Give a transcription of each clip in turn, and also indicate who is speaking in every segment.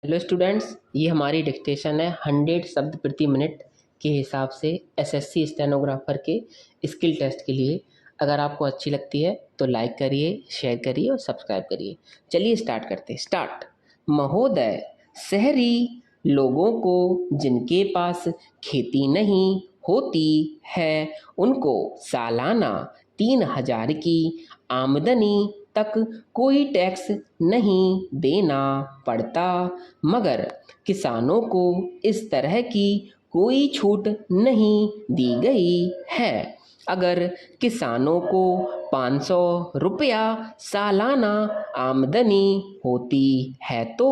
Speaker 1: Hello students, ये हमारी dictation है 100 शब्द प्रति मिनट के हिसाब से एसएससी स्टेनोग्राफर के स्किल टेस्ट के लिए। अगर आपको अच्छी लगती है तो लाइक करिए, शेयर करिए और सब्सक्राइब करिए। चलिए स्टार्ट करते हैं। स्टार्ट। महोदय, शहरी लोगों को जिनके पास खेती नहीं होती है उनको सालाना 3,000 की आमदनी तक कोई टैक्स नहीं देना पड़ता, मगर किसानों को इस तरह की कोई छूट नहीं दी गई है। अगर किसानों को 500 रुपया सालाना आमदनी होती है तो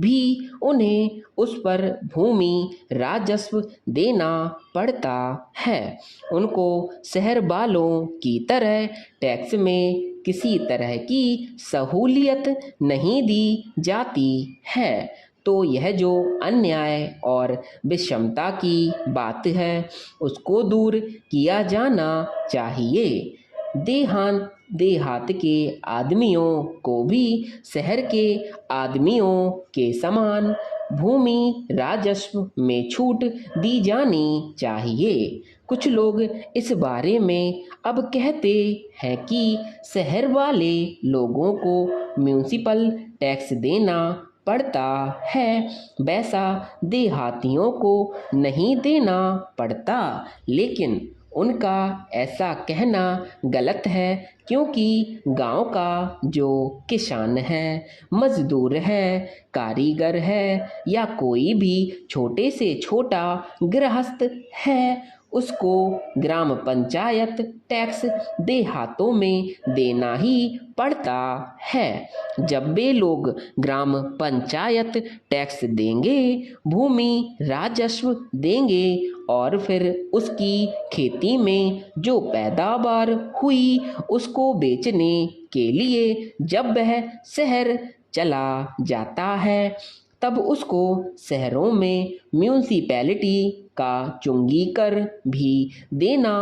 Speaker 1: भी उन्हें उस पर भूमि राजस्व देना पड़ता है। उनको शहर वालों की तरह टैक्स में किसी तरह की सहूलियत नहीं दी जाती है। तो यह जो अन्याय और विषमता की बात है उसको दूर किया जाना चाहिए। देहात के आदमियों को भी शहर के आदमियों के समान भूमि राजस्व में छूट दी जानी चाहिए। कुछ लोग इस बारे में अब कहते हैं कि शहर वाले लोगों को म्यूनिसिपल टैक्स देना पड़ता है, वैसा देहातियों को नहीं देना पड़ता। लेकिन उनका ऐसा कहना गलत है, क्योंकि गांव का जो किसान है, मजदूर है, कारीगर है या कोई भी छोटे से छोटा गृहस्थ है, उसको ग्राम पंचायत टैक्स देहातों में देना ही पड़ता है। जब वे लोग ग्राम पंचायत टैक्स देंगे, भूमि राजस्व देंगे और फिर उसकी खेती में जो पैदावार हुई उसको बेचने के लिए जब वह शहर चला जाता है, तब उसको शहरों में म्यूनिसिपैलिटी का चुंगी कर भी देना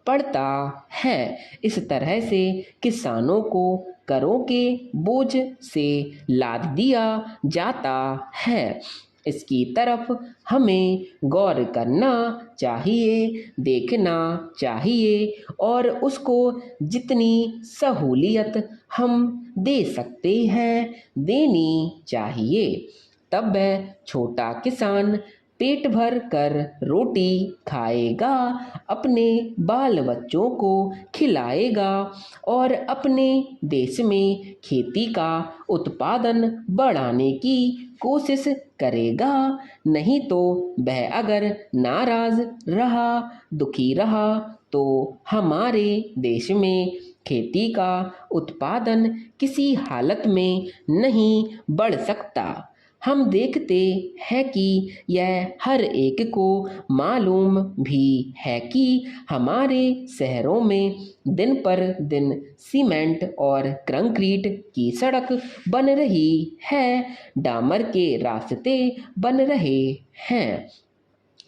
Speaker 1: पड़ता है। इस तरह से किसानों को करों के बोझ से लाद दिया जाता है। इसकी तरफ हमें गौर करना चाहिए, देखना चाहिए और उसको जितनी सहूलियत हम दे सकते हैं देनी चाहिए। तब वह छोटा किसान पेट भर कर रोटी खाएगा, अपने बाल बच्चों को खिलाएगा और अपने देश में खेती का उत्पादन बढ़ाने की कोशिश करेगा। नहीं तो वह अगर नाराज रहा, दुखी रहा, तो हमारे देश में खेती का उत्पादन किसी हालत में नहीं बढ़ सकता। हम देखते हैं कि यह हर एक को मालूम भी है कि हमारे शहरों में दिन पर दिन सीमेंट और कंक्रीट की सड़क बन रही है, डामर के रास्ते बन रहे हैं।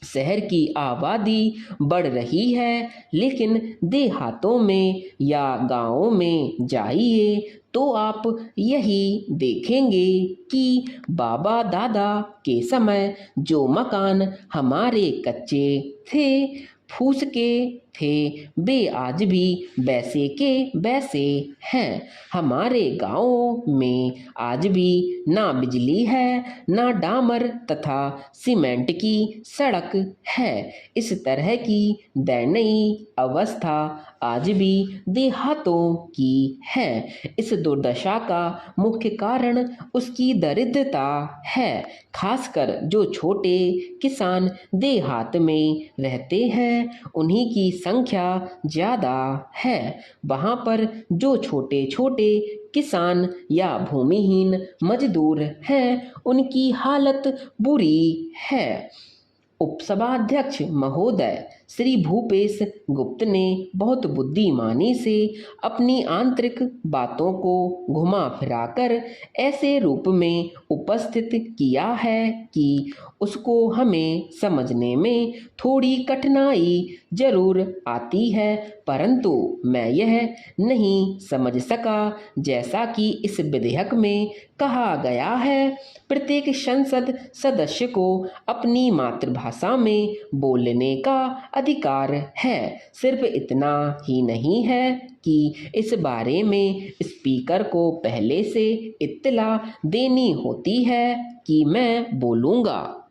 Speaker 1: शहर की आबादी बढ़ रही है, लेकिन देहातों में या गांवों में जाइए तो आप यही देखेंगे कि बाबा दादा के समय जो मकान हमारे कच्चे थे, फूस के थे, वे आज भी वैसे के वैसे हैं। हमारे गांवों में आज भी ना बिजली है, ना डामर तथा सीमेंट की सड़क है। इस तरह की दयनीय अवस्था आज भी देहातों की है। इस दुर्दशा का मुख्य कारण उसकी दरिद्रता है। खासकर जो छोटे किसान देहात में रहते हैं उन्हीं की संख्या ज़्यादा है। वहाँ पर जो छोटे छोटे किसान या भूमिहीन मजदूर हैं उनकी हालत बुरी है। उपसभाध्यक्ष महोदय, श्री भूपेश गुप्त ने बहुत बुद्धिमानी से अपनी आंतरिक बातों को घुमा फिराकर ऐसे रूप में उपस्थित किया है कि उसको हमें समझने में थोड़ी कठिनाई जरूर आती है, परंतु मैं यह नहीं समझ सका जैसा कि इस विधेयक में कहा गया है प्रत्येक संसद सदस्य को अपनी मातृभाषा में बोलने का अधिकार है। सिर्फ इतना ही नहीं है कि इस बारे में स्पीकर को पहले से इत्तला देनी होती है कि मैं बोलूँगा।